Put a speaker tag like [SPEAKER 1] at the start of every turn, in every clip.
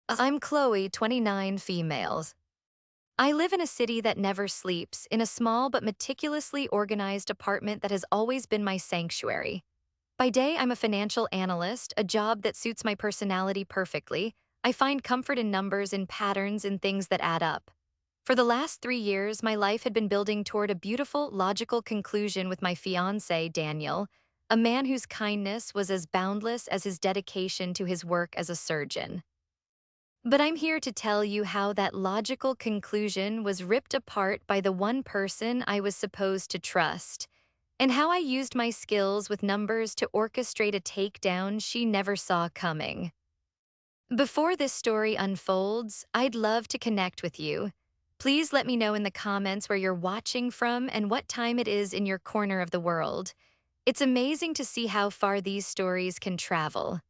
[SPEAKER 1] I'm Chloe, 29, females. I live in a city that never sleeps, in a small but meticulously organized apartment that has always been my sanctuary. By day, I'm a financial analyst, a job that suits my personality perfectly. I find comfort in numbers, in patterns, in things that add up. For the last 3 years, my life had been building toward a beautiful, logical conclusion with my fiancé, Daniel, a man whose kindness was as boundless as his dedication to his work as a surgeon. But I'm here to tell you how that logical conclusion was ripped apart by the one person I was supposed to trust, and how I used my skills with numbers to orchestrate a takedown she never saw coming. Before this story unfolds, I'd love to connect with you. Please let me know in the comments where you're watching from and what time it is in your corner of the world. It's amazing to see how far these stories can travel.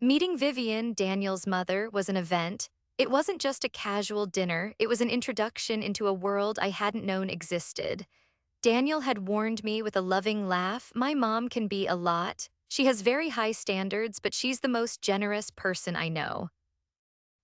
[SPEAKER 1] Meeting Vivian, Daniel's mother, was an event. It wasn't just a casual dinner, it was an introduction into a world I hadn't known existed. Daniel had warned me with a loving laugh, "My mom can be a lot. She has very high standards, but she's the most generous person I know."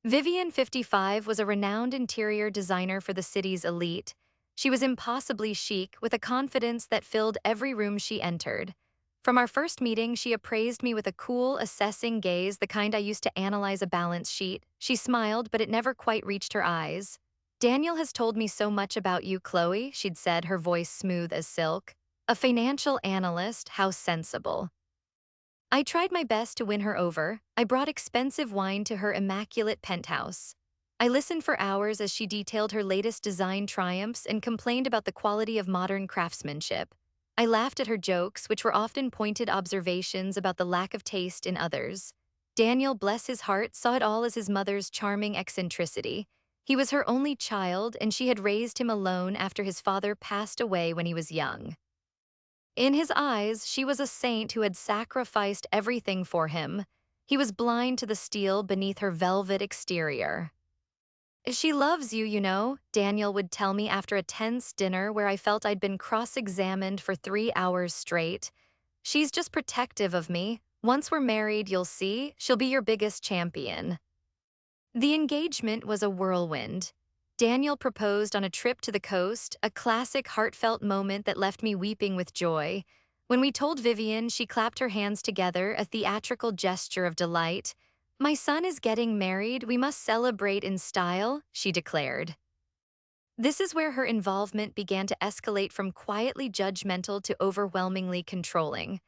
[SPEAKER 1] Vivian, 55, was a renowned interior designer for the city's elite. She was impossibly chic, with a confidence that filled every room she entered. From our first meeting, she appraised me with a cool, assessing gaze, the kind I used to analyze a balance sheet. She smiled, but it never quite reached her eyes. "Daniel has told me so much about you, Chloe," she'd said, her voice smooth as silk. "A financial analyst, how sensible." I tried my best to win her over. I brought expensive wine to her immaculate penthouse. I listened for hours as she detailed her latest design triumphs and complained about the quality of modern craftsmanship. I laughed at her jokes, which were often pointed observations about the lack of taste in others. Daniel, bless his heart, saw it all as his mother's charming eccentricity. He was her only child, and she had raised him alone after his father passed away when he was young. In his eyes, she was a saint who had sacrificed everything for him. He was blind to the steel beneath her velvet exterior. "She loves you, you know," Daniel would tell me after a tense dinner where I felt I'd been cross-examined for 3 hours straight. "She's just protective of me. Once we're married, you'll see, she'll be your biggest champion." The engagement was a whirlwind. Daniel proposed on a trip to the coast, a classic heartfelt moment that left me weeping with joy. When we told Vivian, she clapped her hands together, a theatrical gesture of delight. "My son is getting married, we must celebrate in style," she declared. This is where her involvement began to escalate from quietly judgmental to overwhelmingly controlling.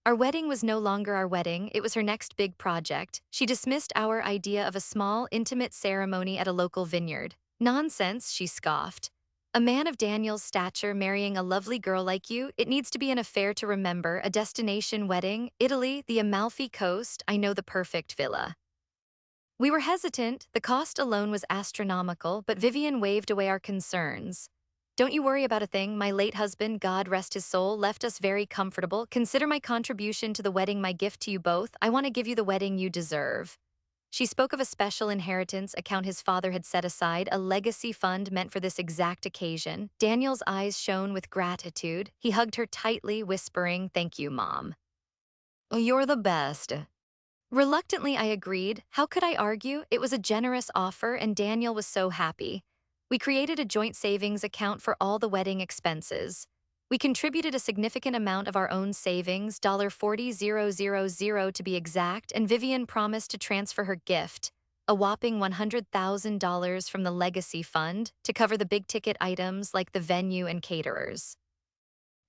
[SPEAKER 1] Our wedding was no longer our wedding, it was her next big project. She dismissed our idea of a small, intimate ceremony at a local vineyard. "Nonsense," she scoffed. "A man of Daniel's stature marrying a lovely girl like you, it needs to be an affair to remember, a destination wedding, Italy, the Amalfi Coast, I know the perfect villa." We were hesitant, the cost alone was astronomical, but Vivian waved away our concerns. "Don't you worry about a thing, my late husband, God rest his soul, left us very comfortable. Consider my contribution to the wedding my gift to you both. I want to give you the wedding you deserve." She spoke of a special inheritance account his father had set aside, a legacy fund meant for this exact occasion. Daniel's eyes shone with gratitude. He hugged her tightly, whispering, "Thank you, Mom. You're the best." Reluctantly, I agreed. How could I argue? It was a generous offer, and Daniel was so happy. We created a joint savings account for all the wedding expenses. We contributed a significant amount of our own savings, $40,000 to be exact, and Vivian promised to transfer her gift, a whopping $100,000 from the legacy fund, to cover the big-ticket items like the venue and caterers.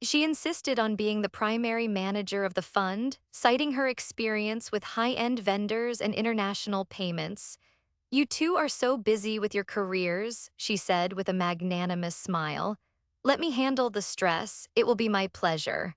[SPEAKER 1] She insisted on being the primary manager of the fund, citing her experience with high-end vendors and international payments. "You two are so busy with your careers," she said with a magnanimous smile. "Let me handle the stress. It will be my pleasure."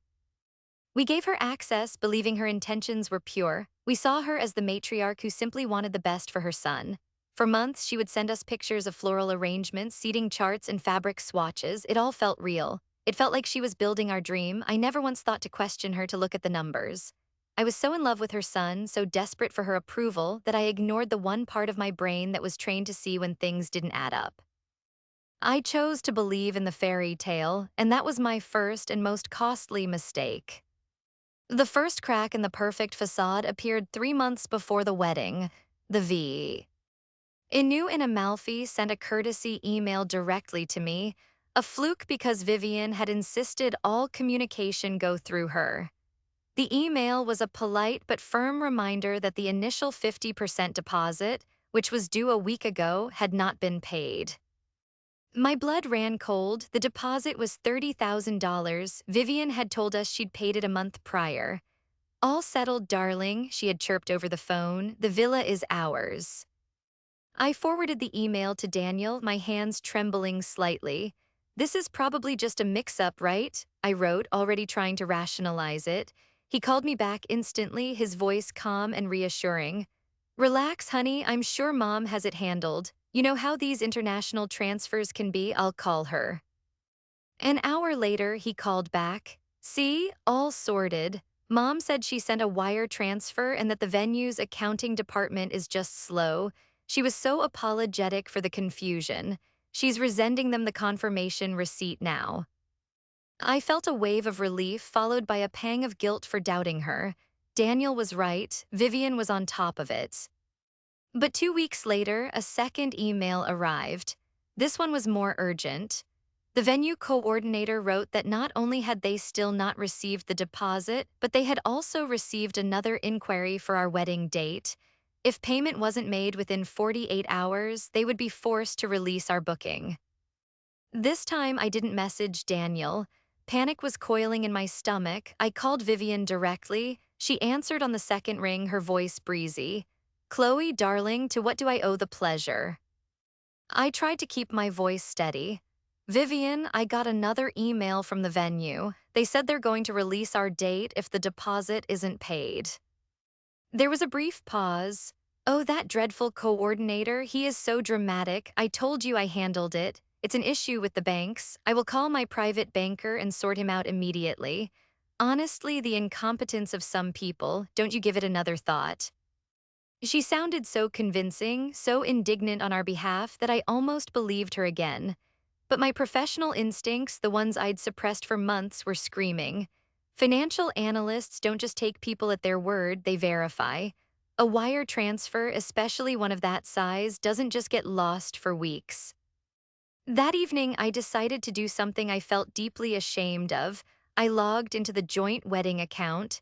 [SPEAKER 1] We gave her access, believing her intentions were pure. We saw her as the matriarch who simply wanted the best for her son. For months, she would send us pictures of floral arrangements, seating charts, and fabric swatches. It all felt real. It felt like she was building our dream. I never once thought to question her to look at the numbers. I was so in love with her son, so desperate for her approval, that I ignored the one part of my brain that was trained to see when things didn't add up. I chose to believe in the fairy tale, and that was my first and most costly mistake. The first crack in the perfect facade appeared 3 months before the wedding. The V. Inu and Amalfi sent a courtesy email directly to me, a fluke because Vivian had insisted all communication go through her. The email was a polite but firm reminder that the initial 50% deposit, which was due a week ago, had not been paid. My blood ran cold. The deposit was $30,000. Vivian had told us she'd paid it a month prior. All settled, darling, she had chirped over the phone. The villa is ours. I forwarded the email to Daniel, my hands trembling slightly. This is probably just a mix-up, right? I wrote, already trying to rationalize it. He called me back instantly, his voice calm and reassuring. Relax, honey, I'm sure Mom has it handled. You know how these international transfers can be, I'll call her. An hour later, he called back. See, all sorted. Mom said she sent a wire transfer and that the venue's accounting department is just slow. She was so apologetic for the confusion. She's resending them the confirmation receipt now. I felt a wave of relief followed by a pang of guilt for doubting her. Daniel was right. Vivian was on top of it. But 2 weeks later, a second email arrived. This one was more urgent. The venue coordinator wrote that not only had they still not received the deposit, but they had also received another inquiry for our wedding date. If payment wasn't made within 48 hours, they would be forced to release our booking. This time, I didn't message Daniel. Panic was coiling in my stomach. I called Vivian directly. She answered on the second ring, her voice breezy. Chloe, darling, to what do I owe the pleasure? I tried to keep my voice steady. Vivian, I got another email from the venue. They said they're going to release our date if the deposit isn't paid. There was a brief pause. Oh, that dreadful coordinator, he is so dramatic. I told you I handled it. It's an issue with the banks. I will call my private banker and sort him out immediately. Honestly, the incompetence of some people, don't you give it another thought. She sounded so convincing, so indignant on our behalf that I almost believed her again. But my professional instincts, the ones I'd suppressed for months, were screaming. Financial analysts don't just take people at their word, they verify. A wire transfer, especially one of that size, doesn't just get lost for weeks. That evening, I decided to do something I felt deeply ashamed of. I logged into the joint wedding account.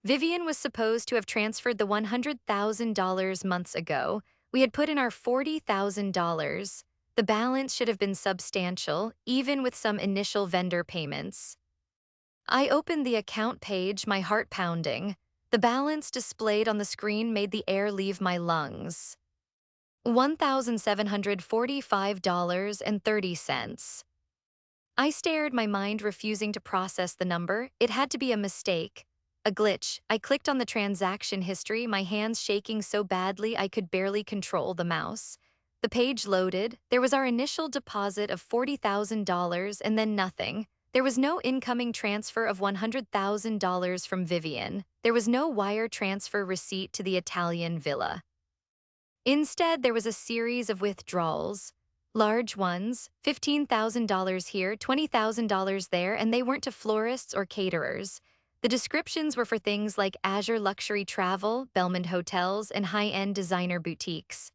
[SPEAKER 1] Vivian was supposed to have transferred the $100,000 months ago. We had put in our $40,000. The balance should have been substantial, even with some initial vendor payments. I opened the account page, my heart pounding. The balance displayed on the screen made the air leave my lungs. $1,745.30. I stared, my mind refusing to process the number. It had to be a mistake. A glitch. I clicked on the transaction history, my hands shaking so badly I could barely control the mouse. The page loaded. There was our initial deposit of $40,000 and then nothing. There was no incoming transfer of $100,000 from Vivian. There was no wire transfer receipt to the Italian villa. Instead, there was a series of withdrawals. Large ones, $15,000 here, $20,000 there, and they weren't to florists or caterers. The descriptions were for things like Azure Luxury Travel, Belmond Hotels, and high-end designer boutiques.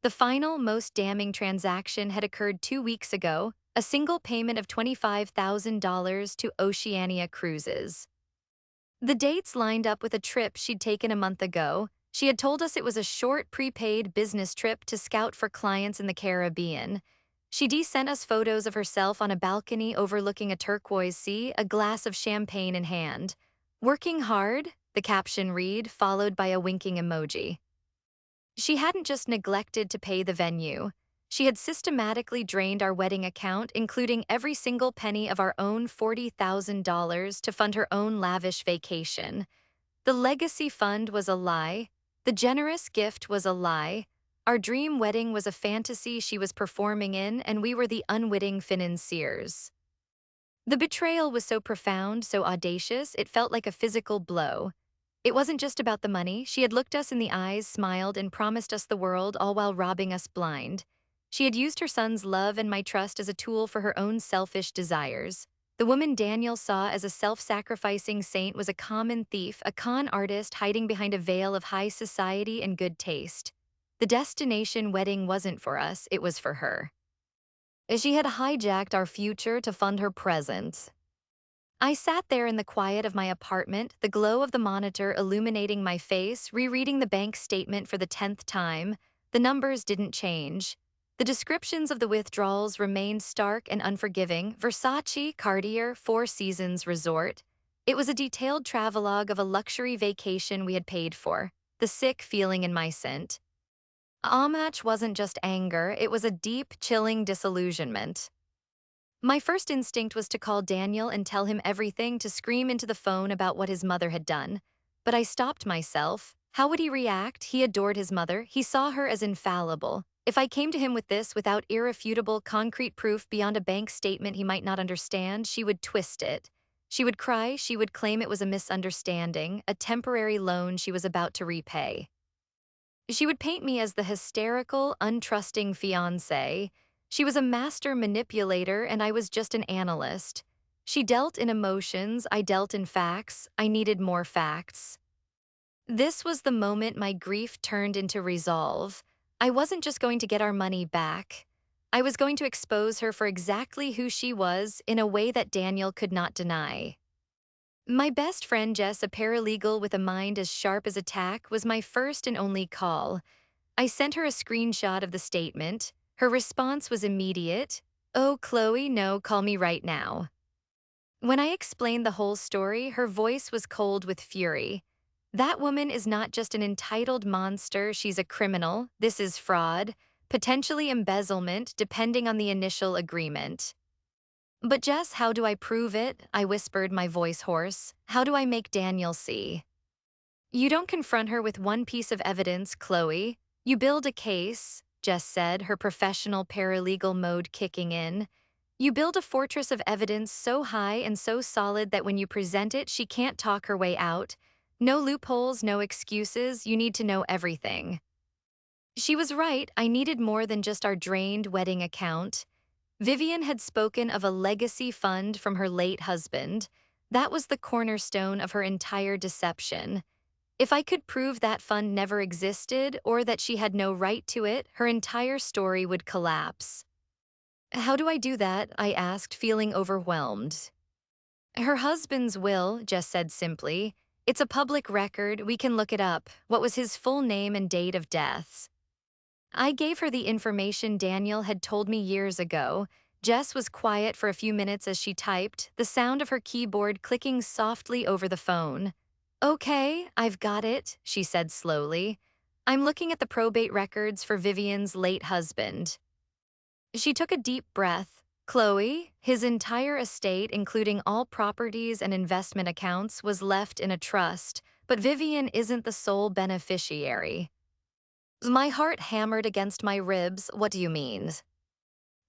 [SPEAKER 1] The final, most damning transaction had occurred 2 weeks ago, a single payment of $25,000 to Oceania Cruises. The dates lined up with a trip she'd taken a month ago. She had told us it was a short, prepaid business trip to scout for clients in the Caribbean. She'd sent us photos of herself on a balcony overlooking a turquoise sea, a glass of champagne in hand. Working hard, the caption read, followed by a winking emoji. She hadn't just neglected to pay the venue. She had systematically drained our wedding account, including every single penny of our own $40,000 to fund her own lavish vacation. The legacy fund was a lie. The generous gift was a lie. Our dream wedding was a fantasy she was performing in, and we were the unwitting financiers. The betrayal was so profound, so audacious, it felt like a physical blow. It wasn't just about the money. She had looked us in the eyes, smiled, and promised us the world, all while robbing us blind. She had used her son's love and my trust as a tool for her own selfish desires. The woman Daniel saw as a self-sacrificing saint was a common thief, a con artist hiding behind a veil of high society and good taste. The destination wedding wasn't for us, it was for her. She had hijacked our future to fund her present. I sat there in the quiet of my apartment, the glow of the monitor illuminating my face, rereading the bank statement for the 10th time. The numbers didn't change. The descriptions of the withdrawals remained stark and unforgiving. Versace, Cartier, Four Seasons Resort. It was a detailed travelogue of a luxury vacation we had paid for, the sick feeling in my scent. Amach wasn't just anger, it was a deep, chilling disillusionment. My first instinct was to call Daniel and tell him everything, to scream into the phone about what his mother had done. But I stopped myself. How would he react? He adored his mother. He saw her as infallible. If I came to him with this without irrefutable, concrete proof beyond a bank statement he might not understand, she would twist it. She would cry, she would claim it was a misunderstanding, a temporary loan she was about to repay. She would paint me as the hysterical, untrusting fiancé. She was a master manipulator, and I was just an analyst. She dealt in emotions, I dealt in facts. I needed more facts. This was the moment my grief turned into resolve. I wasn't just going to get our money back. I was going to expose her for exactly who she was in a way that Daniel could not deny. My best friend Jess, a paralegal with a mind as sharp as a tack, was my first and only call. I sent her a screenshot of the statement. Her response was immediate. "Oh, Chloe, no, call me right now." When I explained the whole story, her voice was cold with fury. "That woman is not just an entitled monster, she's a criminal. This is fraud, potentially embezzlement, depending on the initial agreement." "But Jess, how do I prove it?" I whispered, my voice hoarse. "How do I make Daniel see?" "You don't confront her with one piece of evidence, Chloe. You build a case," Jess said, her professional paralegal mode kicking in. "You build a fortress of evidence so high and so solid that when you present it, she can't talk her way out. No loopholes, no excuses, you need to know everything." She was right, I needed more than just our drained wedding account. Vivian had spoken of a legacy fund from her late husband. That was the cornerstone of her entire deception. If I could prove that fund never existed or that she had no right to it, her entire story would collapse. "How do I do that?" I asked, feeling overwhelmed. "Her husband's will," Jess said simply. "It's a public record, we can look it up. What was his full name and date of death?" I gave her the information Daniel had told me years ago. Jess was quiet for a few minutes as she typed, the sound of her keyboard clicking softly over the phone. "Okay, I've got it," she said slowly. "I'm looking at the probate records for Vivian's late husband." She took a deep breath. "Chloe, his entire estate, including all properties and investment accounts, was left in a trust, but Vivian isn't the sole beneficiary." My heart hammered against my ribs. "What do you mean?"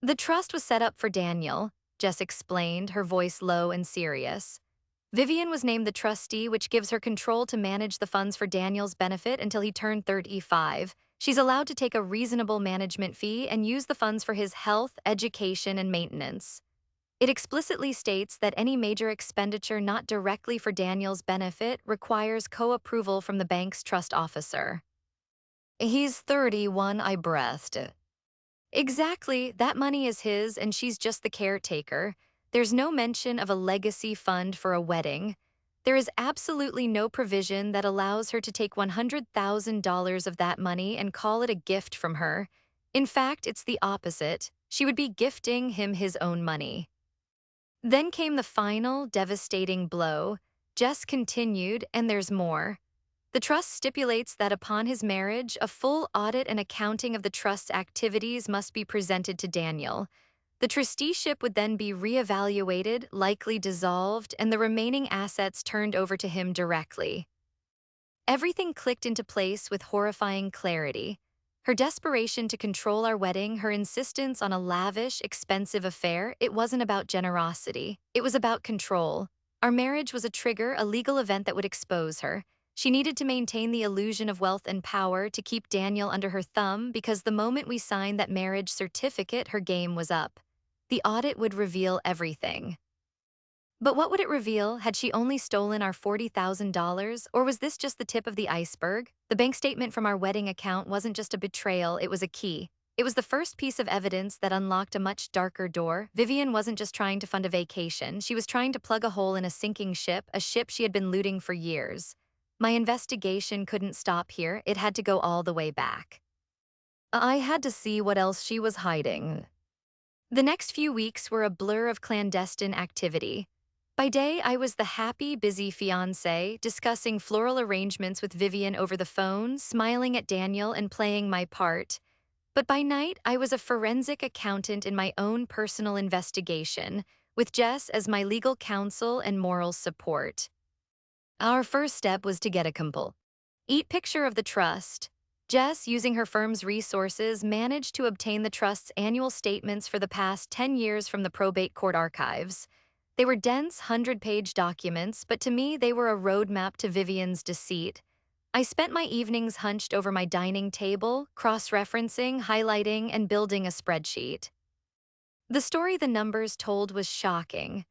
[SPEAKER 1] "The trust was set up for Daniel," Jess explained, her voice low and serious. "Vivian was named the trustee, which gives her control to manage the funds for Daniel's benefit until he turned 35. She's allowed to take a reasonable management fee and use the funds for his health, education, and maintenance. It explicitly states that any major expenditure not directly for Daniel's benefit requires co-approval from the bank's trust officer." "He's 31, I breathed. "Exactly, that money is his and she's just the caretaker. There's no mention of a legacy fund for a wedding. There is absolutely no provision that allows her to take $100,000 of that money and call it a gift from her. In fact, it's the opposite. She would be gifting him his own money." Then came the final, devastating blow. Jess continued, and there's more. "The trust stipulates that upon his marriage, a full audit and accounting of the trust's activities must be presented to Daniel. The trusteeship would then be reevaluated, likely dissolved, and the remaining assets turned over to him directly." Everything clicked into place with horrifying clarity. Her desperation to control our wedding, her insistence on a lavish, expensive affair, it wasn't about generosity. It was about control. Our marriage was a trigger, a legal event that would expose her. She needed to maintain the illusion of wealth and power to keep Daniel under her thumb because the moment we signed that marriage certificate, her game was up. The audit would reveal everything. But what would it reveal? Had she only stolen our $40,000, or was this just the tip of the iceberg? The bank statement from our wedding account wasn't just a betrayal, it was a key. It was the first piece of evidence that unlocked a much darker door. Vivian wasn't just trying to fund a vacation, she was trying to plug a hole in a sinking ship, a ship she had been looting for years. My investigation couldn't stop here, it had to go all the way back. I had to see what else she was hiding. The next few weeks were a blur of clandestine activity. By day, I was the happy, busy fiancé, discussing floral arrangements with Vivian over the phone, smiling at Daniel and playing my part. But by night, I was a forensic accountant in my own personal investigation, with Jess as my legal counsel and moral support. Our first step was to get a complete picture of the trust. Jess, using her firm's resources, managed to obtain the trust's annual statements for the past 10 years from the probate court archives. They were dense, 100-page documents, but to me they were a roadmap to Vivian's deceit. I spent my evenings hunched over my dining table, cross-referencing, highlighting, and building a spreadsheet. The story the numbers told was shocking.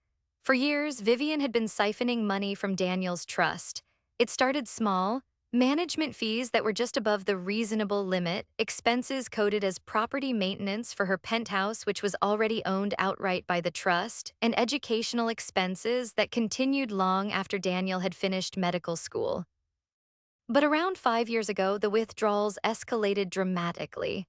[SPEAKER 1] For years, Vivian had been siphoning money from Daniel's trust. It started small, management fees that were just above the reasonable limit, expenses coded as property maintenance for her penthouse which was already owned outright by the trust, and educational expenses that continued long after Daniel had finished medical school. But around 5 years ago, the withdrawals escalated dramatically.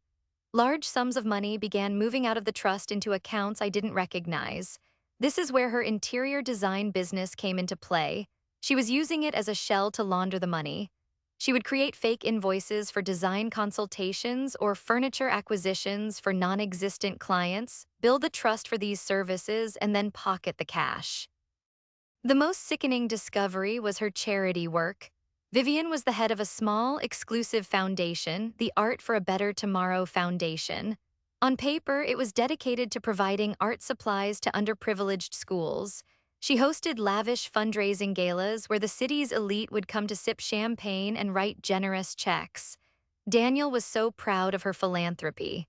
[SPEAKER 1] Large sums of money began moving out of the trust into accounts I didn't recognize. This is where her interior design business came into play. She was using it as a shell to launder the money. She would create fake invoices for design consultations or furniture acquisitions for non-existent clients, bill the trust for these services, and then pocket the cash. The most sickening discovery was her charity work. Vivian was the head of a small, exclusive foundation, the Art for a Better Tomorrow Foundation. On paper, it was dedicated to providing art supplies to underprivileged schools. She hosted lavish fundraising galas where the city's elite would come to sip champagne and write generous checks. Daniel was so proud of her philanthropy.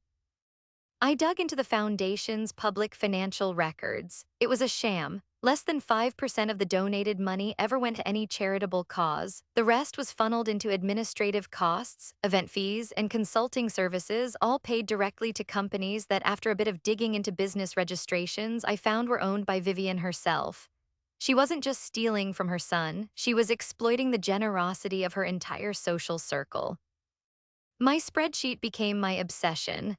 [SPEAKER 1] I dug into the foundation's public financial records. It was a sham. Less than 5% of the donated money ever went to any charitable cause. The rest was funneled into administrative costs, event fees, and consulting services, all paid directly to companies that, after a bit of digging into business registrations, I found were owned by Vivian herself. She wasn't just stealing from her son, she was exploiting the generosity of her entire social circle. My spreadsheet became my obsession.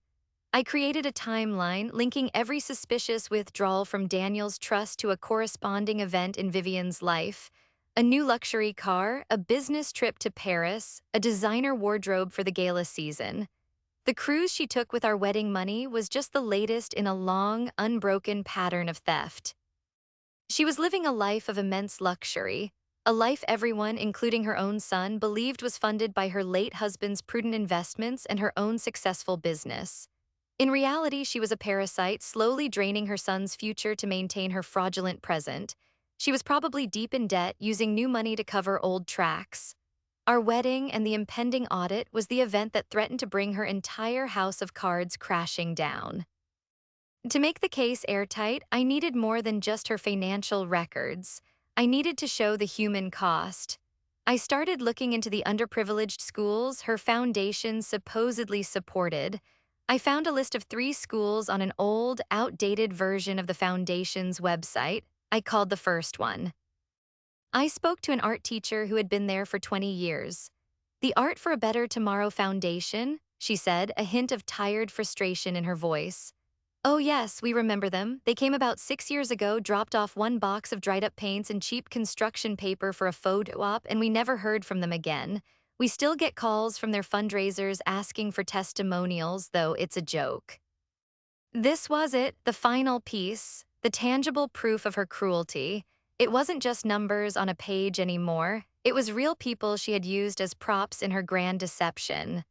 [SPEAKER 1] I created a timeline linking every suspicious withdrawal from Daniel's trust to a corresponding event in Vivian's life: a new luxury car, a business trip to Paris, a designer wardrobe for the gala season. The cruise she took with our wedding money was just the latest in a long, unbroken pattern of theft. She was living a life of immense luxury, a life everyone, including her own son, believed was funded by her late husband's prudent investments and her own successful business. In reality, she was a parasite, slowly draining her son's future to maintain her fraudulent present. She was probably deep in debt, using new money to cover old tracks. Our wedding and the impending audit was the event that threatened to bring her entire house of cards crashing down. To make the case airtight, I needed more than just her financial records. I needed to show the human cost. I started looking into the underprivileged schools her foundation supposedly supported. I found a list of 3 schools on an old, outdated version of the foundation's website. I called the first one. I spoke to an art teacher who had been there for 20 years. "The Art for a Better Tomorrow Foundation," she said, a hint of tired frustration in her voice. "Oh yes, we remember them. They came about 6 years ago, dropped off 1 box of dried-up paints and cheap construction paper for a photo op, and we never heard from them again. We still get calls from their fundraisers asking for testimonials, though it's a joke." This was it, the final piece, the tangible proof of her cruelty. It wasn't just numbers on a page anymore. It was real people she had used as props in her grand deception.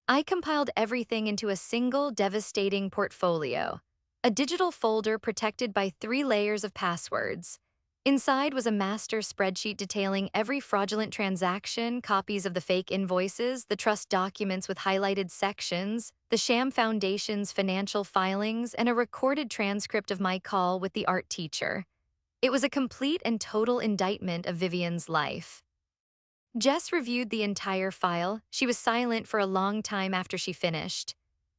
[SPEAKER 1] I compiled everything into a single devastating portfolio, a digital folder protected by 3 layers of passwords. Inside was a master spreadsheet detailing every fraudulent transaction, copies of the fake invoices, the trust documents with highlighted sections, the sham foundation's financial filings, and a recorded transcript of my call with the art teacher. It was a complete and total indictment of Vivian's life. Jess reviewed the entire file. She was silent for a long time after she finished.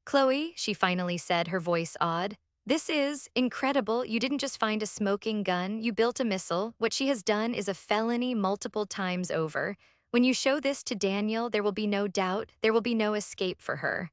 [SPEAKER 1] "Chloe," she finally said, her voice awed, "this is incredible. You didn't just find a smoking gun, you built a missile. What she has done is a felony multiple times over. When you show this to Daniel, there will be no doubt, there will be no escape for her."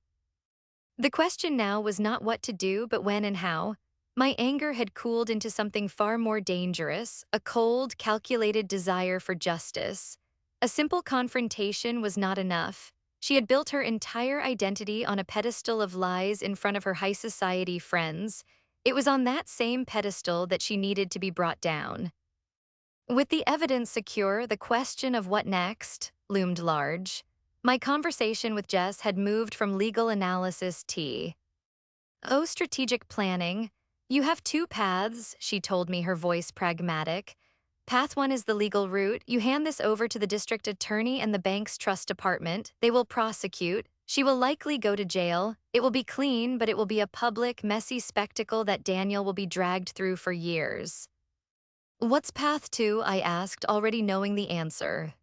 [SPEAKER 1] The question now was not what to do, but when and how. My anger had cooled into something far more dangerous, a cold, calculated desire for justice. A simple confrontation was not enough. She had built her entire identity on a pedestal of lies in front of her high society friends. It was on that same pedestal that she needed to be brought down. With the evidence secure, the question of what next loomed large. My conversation with Jess had moved from legal analysis to strategic planning. "You have two paths," she told me, her voice pragmatic. "Path one is the legal route. You hand this over to the district attorney and the bank's trust department. They will prosecute. She will likely go to jail. It will be clean, but it will be a public, messy spectacle that Daniel will be dragged through for years." "What's path two?" I asked, already knowing the answer.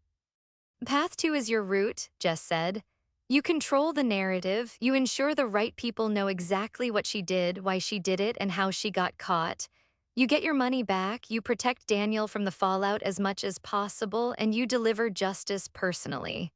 [SPEAKER 1] "Path two is your route," Jess said. "You control the narrative, you ensure the right people know exactly what she did, why she did it, and how she got caught. You get your money back, you protect Daniel from the fallout as much as possible, and you deliver justice personally."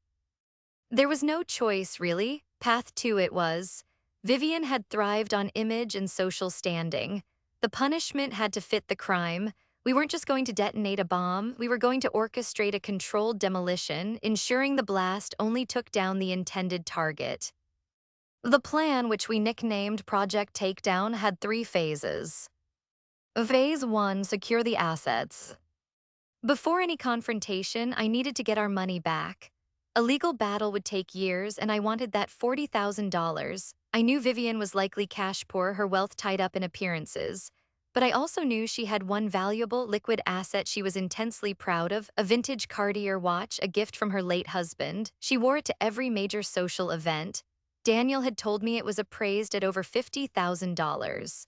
[SPEAKER 1] There was no choice, really. Path two it was. Vivian had thrived on image and social standing. The punishment had to fit the crime. We weren't just going to detonate a bomb, we were going to orchestrate a controlled demolition, ensuring the blast only took down the intended target. The plan, which we nicknamed Project Takedown, had three phases. Phase 1, secure the assets. Before any confrontation, I needed to get our money back. A legal battle would take years, and I wanted that $40,000. I knew Vivian was likely cash poor, her wealth tied up in appearances. But I also knew she had one valuable, liquid asset she was intensely proud of, a vintage Cartier watch, a gift from her late husband. She wore it to every major social event. Daniel had told me it was appraised at over $50,000.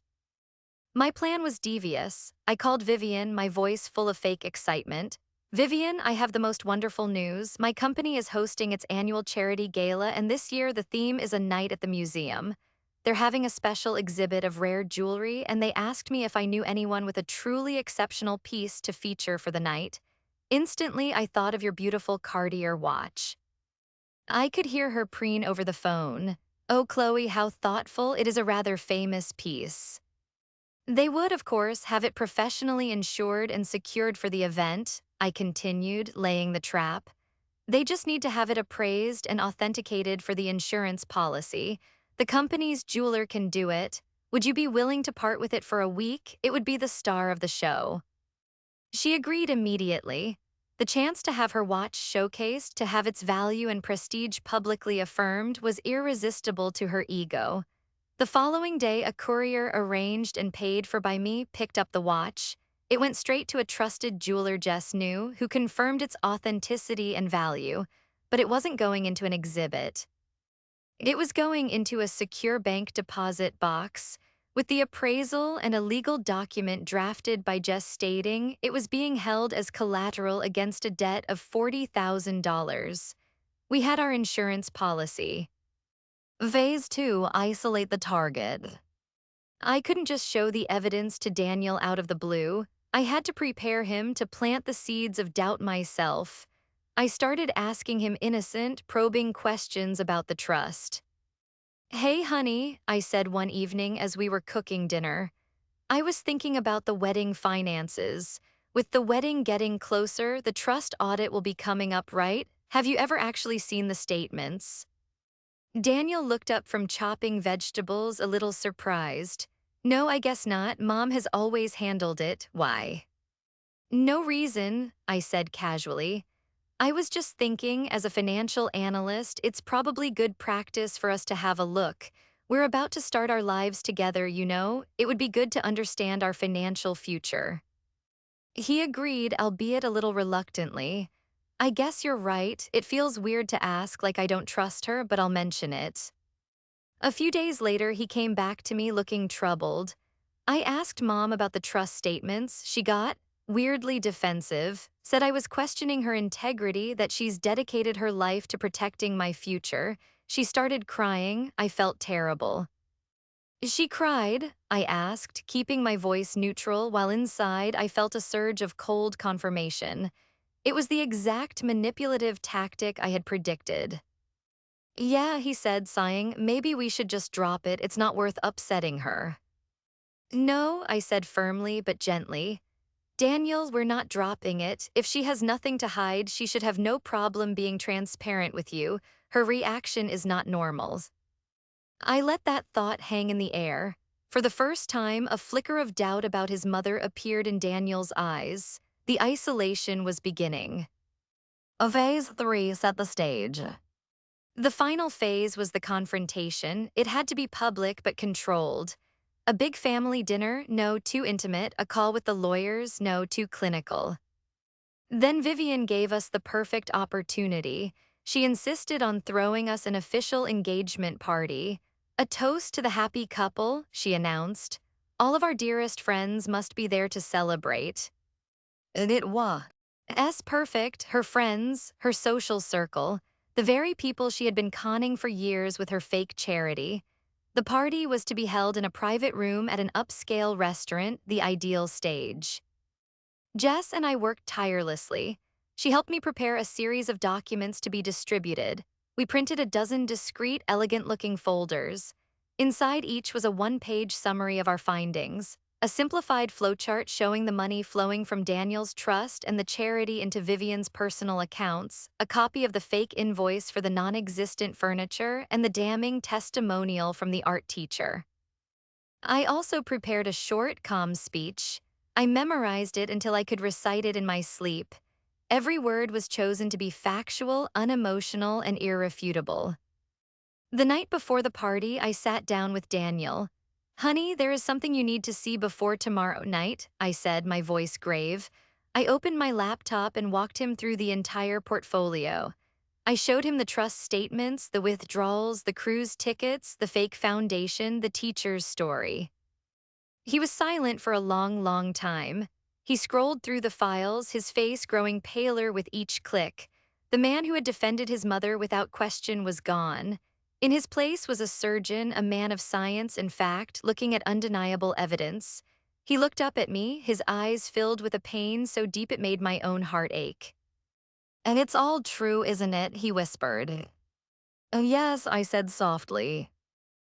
[SPEAKER 1] My plan was devious. I called Vivian, my voice full of fake excitement. "Vivian, I have the most wonderful news. My company is hosting its annual charity gala, and this year the theme is a night at the museum. They're having a special exhibit of rare jewelry, and they asked me if I knew anyone with a truly exceptional piece to feature for the night. Instantly, I thought of your beautiful Cartier watch." I could hear her preen over the phone. "Oh, Chloe, how thoughtful. It is a rather famous piece." "They would, of course, have it professionally insured and secured for the event," I continued, laying the trap. "They just need to have it appraised and authenticated for the insurance policy. The company's jeweler can do it. Would you be willing to part with it for a week? It would be the star of the show." She agreed immediately. The chance to have her watch showcased, to have its value and prestige publicly affirmed, was irresistible to her ego. The following day, a courier arranged and paid for by me picked up the watch. It went straight to a trusted jeweler Jess knew, who confirmed its authenticity and value, but it wasn't going into an exhibit. It was going into a secure bank deposit box, with the appraisal and a legal document drafted by Jess stating it was being held as collateral against a debt of $40,000. We had our insurance policy. Phase 2, isolate the target. I couldn't just show the evidence to Daniel out of the blue. I had to prepare him to plant the seeds of doubt myself. I started asking him innocent, probing questions about the trust. "Hey, honey," I said one evening as we were cooking dinner. "I was thinking about the wedding finances. With the wedding getting closer, the trust audit will be coming up, right? Have you ever actually seen the statements?" Daniel looked up from chopping vegetables, a little surprised. "No, I guess not. Mom has always handled it. Why?" "No reason," I said casually. "I was just thinking, as a financial analyst, it's probably good practice for us to have a look. We're about to start our lives together, you know. It would be good to understand our financial future." He agreed, albeit a little reluctantly. "I guess you're right. It feels weird to ask, like I don't trust her, but I'll mention it." A few days later, he came back to me looking troubled. "I asked Mom about the trust statements she got. weirdly defensive, said I was questioning her integrity, that she's dedicated her life to protecting my future. She started crying. I felt terrible. She cried, I asked, keeping my voice neutral while inside I felt a surge of cold confirmation. It was the exact manipulative tactic I had predicted. Yeah, he said, sighing, maybe we should just drop it. It's not worth upsetting her. No, I said firmly but gently. Daniel, we're not dropping it. If she has nothing to hide, she should have no problem being transparent with you. Her reaction is not normal. I let that thought hang in the air. For the first time, a flicker of doubt about his mother appeared in Daniel's eyes. The isolation was beginning. Phase 3 set the stage. The final phase was the confrontation. It had to be public but controlled. A big family dinner, no, too intimate. A call with the lawyers, no, too clinical. Then Vivian gave us the perfect opportunity. She insisted on throwing us an official engagement party. A toast to the happy couple, she announced. All of our dearest friends must be there to celebrate. And it was. Perfect, her friends, her social circle, the very people she had been conning for years with her fake charity. The party was to be held in a private room at an upscale restaurant, the ideal stage. Jess and I worked tirelessly. She helped me prepare a series of documents to be distributed. We printed a dozen discreet, elegant-looking folders. Inside each was a one-page summary of our findings, a simplified flowchart showing the money flowing from Daniel's trust and the charity into Vivian's personal accounts, a copy of the fake invoice for the non-existent furniture, and the damning testimonial from the art teacher. I also prepared a short, calm speech. I memorized it until I could recite it in my sleep. Every word was chosen to be factual, unemotional, and irrefutable. The night before the party, I sat down with Daniel. Honey, there is something you need to see before tomorrow night, I said, my voice grave. I opened my laptop and walked him through the entire portfolio. I showed him the trust statements, the withdrawals, the cruise tickets, the fake foundation, the teacher's story. He was silent for a long, long time. He scrolled through the files, his face growing paler with each click. The man who had defended his mother without question was gone. In his place was a surgeon, a man of science and fact, looking at undeniable evidence. He looked up at me, his eyes filled with a pain so deep it made my own heart ache. And it's all true, isn't it? He whispered. Oh, yes, I said softly.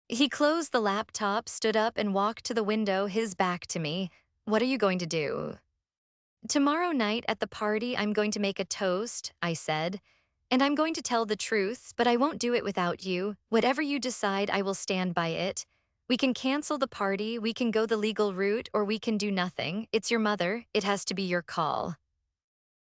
[SPEAKER 1] He closed the laptop, stood up, and walked to the window, his back to me. What are you going to do? Tomorrow night at the party, I'm going to make a toast, I said. And I'm going to tell the truth, but I won't do it without you. Whatever you decide, I will stand by it. We can cancel the party, we can go the legal route, or we can do nothing. It's your mother. It has to be your call.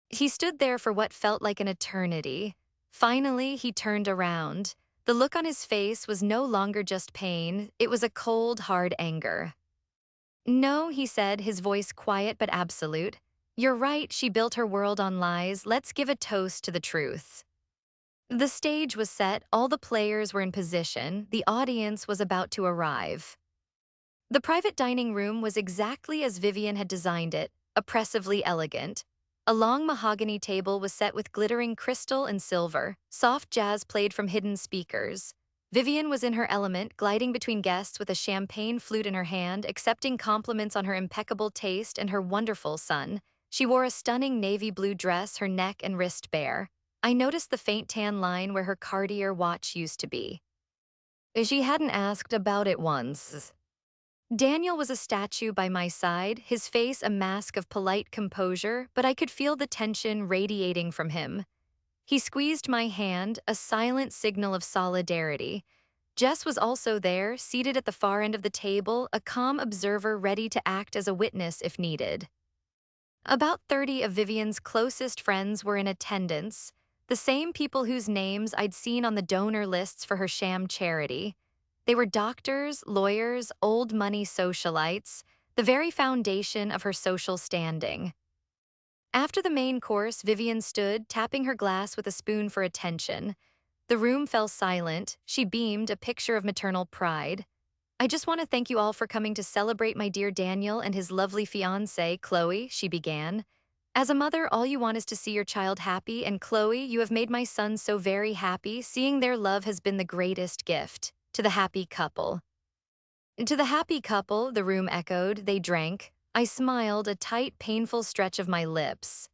[SPEAKER 1] He stood there for what felt like an eternity. Finally, he turned around. The look on his face was no longer just pain, it was a cold, hard anger. No, he said, his voice quiet but absolute. You're right, she built her world on lies. Let's give a toast to the truth. The stage was set, all the players were in position, the audience was about to arrive. The private dining room was exactly as Vivian had designed it, oppressively elegant. A long mahogany table was set with glittering crystal and silver. Soft jazz played from hidden speakers. Vivian was in her element, gliding between guests with a champagne flute in her hand, accepting compliments on her impeccable taste and her wonderful son. She wore a stunning navy blue dress, her neck and wrist bare. I noticed the faint tan line where her Cartier watch used to be. She hadn't asked about it once. Daniel was a statue by my side, his face a mask of polite composure, but I could feel the tension radiating from him. He squeezed my hand, a silent signal of solidarity. Jess was also there, seated at the far end of the table, a calm observer ready to act as a witness if needed. About 30 of Vivian's closest friends were in attendance, the same people whose names I'd seen on the donor lists for her sham charity. They were doctors, lawyers, old money socialites, the very foundation of her social standing. After the main course, Vivian stood, tapping her glass with a spoon for attention. The room fell silent. She beamed, a picture of maternal pride. I just want to thank you all for coming to celebrate my dear Daniel and his lovely fiancée, Chloe, she began. As a mother, all you want is to see your child happy, and Chloe, you have made my son so very happy. Seeing their love has been the greatest gift. To the happy couple. To the happy couple, the room echoed. They drank. I smiled, a tight, painful stretch of my lips.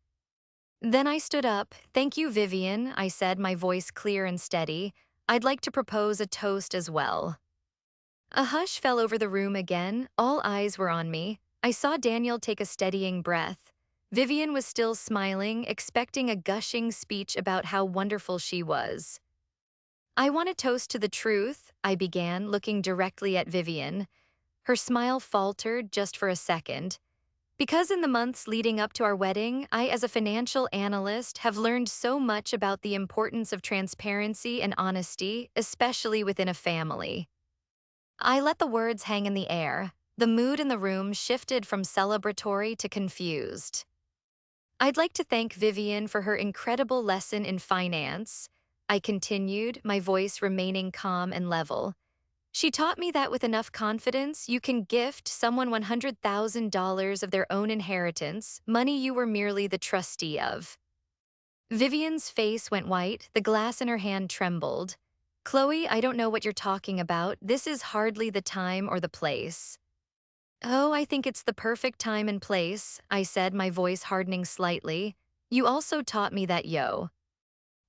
[SPEAKER 1] Then I stood up. Thank you, Vivian, I said, my voice clear and steady. I'd like to propose a toast as well. A hush fell over the room again. All eyes were on me. I saw Daniel take a steadying breath. Vivian was still smiling, expecting a gushing speech about how wonderful she was. I want to toast to the truth, I began, looking directly at Vivian. Her smile faltered just for a second. Because in the months leading up to our wedding, I, as a financial analyst, have learned so much about the importance of transparency and honesty, especially within a family. I let the words hang in the air. The mood in the room shifted from celebratory to confused. I'd like to thank Vivian for her incredible lesson in finance, I continued, my voice remaining calm and level. She taught me that with enough confidence, you can gift someone $100,000 of their own inheritance, money you were merely the trustee of. Vivian's face went white, the glass in her hand trembled. Chloe, I don't know what you're talking about. This is hardly the time or the place. Oh, I think it's the perfect time and place, I said, my voice hardening slightly. You also taught me that,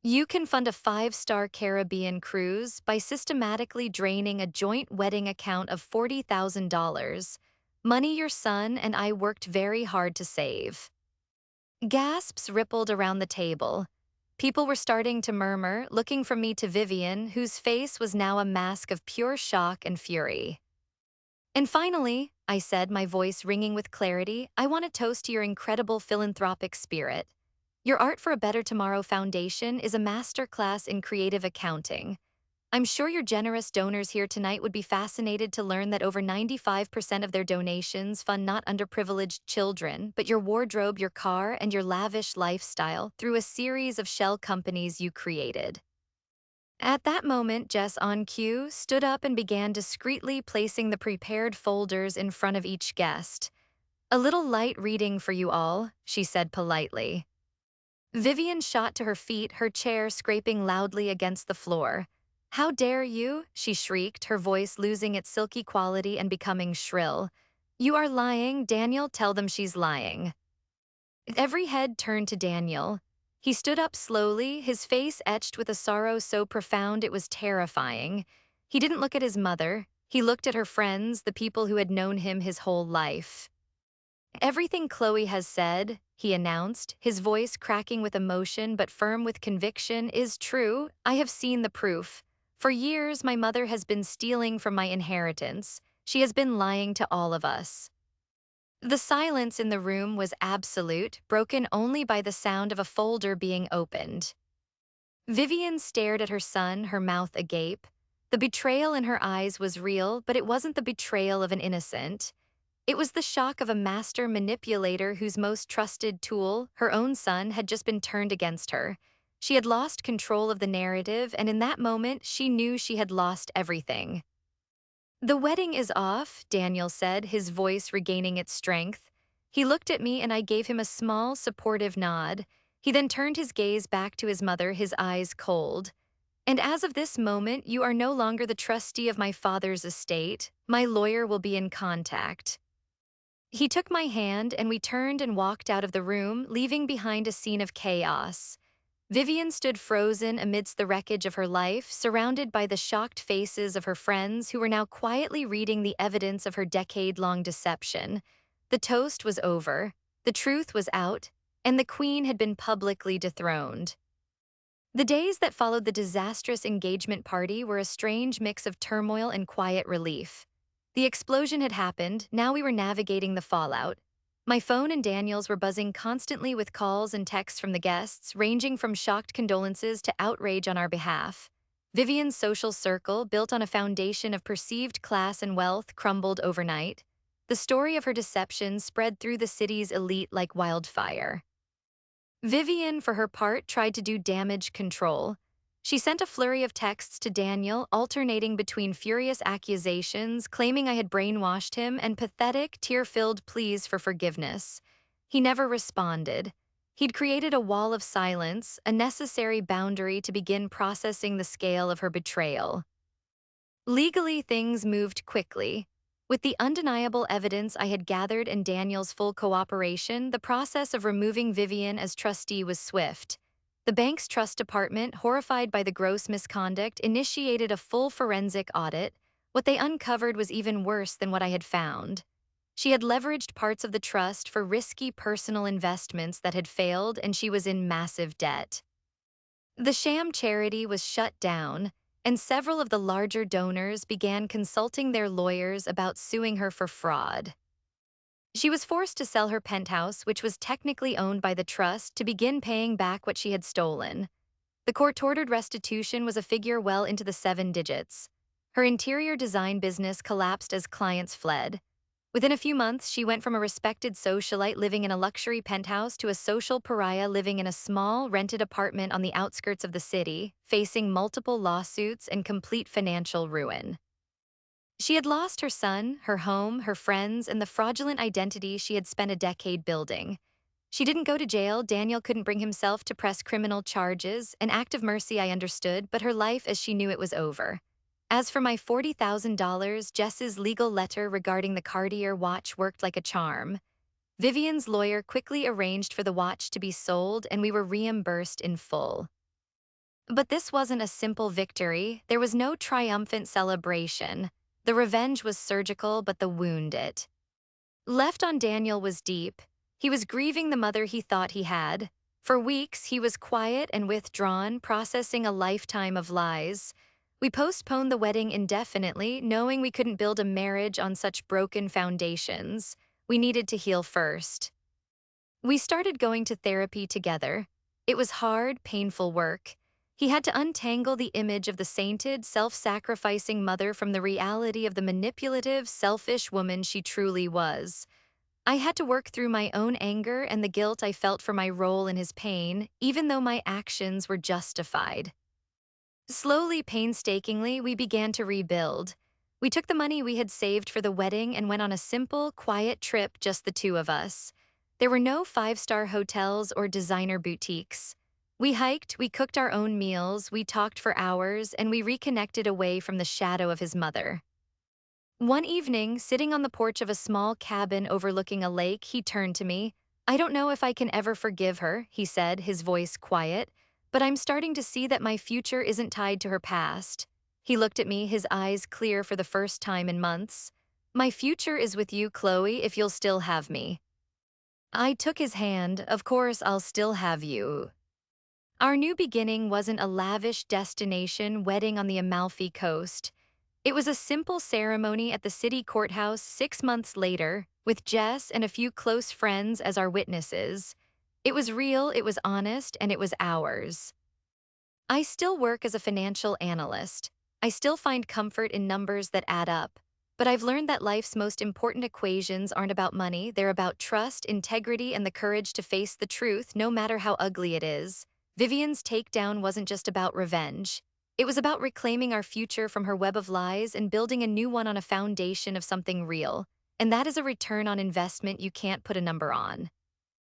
[SPEAKER 1] you can fund a 5-star Caribbean cruise by systematically draining a joint wedding account of $40,000, money your son and I worked very hard to save. Gasps rippled around the table. People were starting to murmur, looking from me to Vivian, whose face was now a mask of pure shock and fury. And finally, I said, my voice ringing with clarity, I want to toast to your incredible philanthropic spirit. Your Art for a Better Tomorrow Foundation is a masterclass in creative accounting. I'm sure your generous donors here tonight would be fascinated to learn that over 95% of their donations fund not underprivileged children, but your wardrobe, your car, and your lavish lifestyle through a series of shell companies you created. At that moment, Jess, on cue, stood up and began discreetly placing the prepared folders in front of each guest. A little light reading for you all, she said politely. Vivian shot to her feet, her chair scraping loudly against the floor. How dare you? She shrieked, her voice losing its silky quality and becoming shrill. You are lying, Daniel, tell them she's lying. Every head turned to Daniel. He stood up slowly, his face etched with a sorrow so profound it was terrifying. He didn't look at his mother. He looked at her friends, the people who had known him his whole life. Everything Chloe has said, he announced, his voice cracking with emotion but firm with conviction, is true. I have seen the proof. For years, my mother has been stealing from my inheritance. She has been lying to all of us. The silence in the room was absolute, broken only by the sound of a folder being opened. Vivian stared at her son, her mouth agape. The betrayal in her eyes was real, but it wasn't the betrayal of an innocent. It was the shock of a master manipulator whose most trusted tool, her own son, had just been turned against her. She had lost control of the narrative, and in that moment, she knew she had lost everything. The wedding is off, Daniel said, his voice regaining its strength. He looked at me and I gave him a small, supportive nod. He then turned his gaze back to his mother, his eyes cold. And as of this moment, you are no longer the trustee of my father's estate. My lawyer will be in contact. He took my hand and we turned and walked out of the room, leaving behind a scene of chaos. Vivian stood frozen amidst the wreckage of her life, surrounded by the shocked faces of her friends who were now quietly reading the evidence of her decade-long deception. The toast was over, the truth was out, and the queen had been publicly dethroned. The days that followed the disastrous engagement party were a strange mix of turmoil and quiet relief. The explosion had happened, now we were navigating the fallout. My phone and Daniel's were buzzing constantly with calls and texts from the guests, ranging from shocked condolences to outrage on our behalf. Vivian's social circle, built on a foundation of perceived class and wealth, crumbled overnight. The story of her deception spread through the city's elite like wildfire. Vivian, for her part, tried to do damage control. She sent a flurry of texts to Daniel, alternating between furious accusations, claiming I had brainwashed him, and pathetic, tear-filled pleas for forgiveness. He never responded. He'd created a wall of silence, a necessary boundary to begin processing the scale of her betrayal. Legally, things moved quickly. With the undeniable evidence I had gathered and Daniel's full cooperation, the process of removing Vivian as trustee was swift. The bank's trust department, horrified by the gross misconduct, initiated a full forensic audit. What they uncovered was even worse than what I had found. She had leveraged parts of the trust for risky personal investments that had failed, and she was in massive debt. The sham charity was shut down, and several of the larger donors began consulting their lawyers about suing her for fraud. She was forced to sell her penthouse, which was technically owned by the trust, to begin paying back what she had stolen. The court-ordered restitution was a figure well into the 7 digits. Her interior design business collapsed as clients fled. Within a few months, she went from a respected socialite living in a luxury penthouse to a social pariah living in a small, rented apartment on the outskirts of the city, facing multiple lawsuits and complete financial ruin. She had lost her son, her home, her friends, and the fraudulent identity she had spent a decade building. She didn't go to jail. Daniel couldn't bring himself to press criminal charges, an act of mercy I understood, but her life as she knew it was over. As for my $40,000, Jess's legal letter regarding the Cartier watch worked like a charm. Vivian's lawyer quickly arranged for the watch to be sold, and we were reimbursed in full. But this wasn't a simple victory. There was no triumphant celebration. The revenge was surgical, but the wound it left on Daniel was deep. He was grieving the mother he thought he had. For weeks, he was quiet and withdrawn, processing a lifetime of lies. We postponed the wedding indefinitely, knowing we couldn't build a marriage on such broken foundations. We needed to heal first. We started going to therapy together. It was hard, painful work. He had to untangle the image of the sainted, self-sacrificing mother from the reality of the manipulative, selfish woman she truly was. I had to work through my own anger and the guilt I felt for my role in his pain, even though my actions were justified. Slowly, painstakingly, we began to rebuild. We took the money we had saved for the wedding and went on a simple, quiet trip, just the two of us. There were no five-star hotels or designer boutiques. We hiked, we cooked our own meals, we talked for hours, and we reconnected away from the shadow of his mother. One evening, sitting on the porch of a small cabin overlooking a lake, he turned to me. "I don't know if I can ever forgive her," he said, his voice quiet, "but I'm starting to see that my future isn't tied to her past." He looked at me, his eyes clear for the first time in months. "My future is with you, Chloe, if you'll still have me." I took his hand. "Of course I'll still have you." Our new beginning wasn't a lavish destination wedding on the Amalfi Coast. It was a simple ceremony at the city courthouse 6 months later, with Jess and a few close friends as our witnesses. It was real, it was honest, and it was ours. I still work as a financial analyst. I still find comfort in numbers that add up. But I've learned that life's most important equations aren't about money, they're about trust, integrity, and the courage to face the truth, no matter how ugly it is. Vivian's takedown wasn't just about revenge. It was about reclaiming our future from her web of lies and building a new one on a foundation of something real. And that is a return on investment you can't put a number on.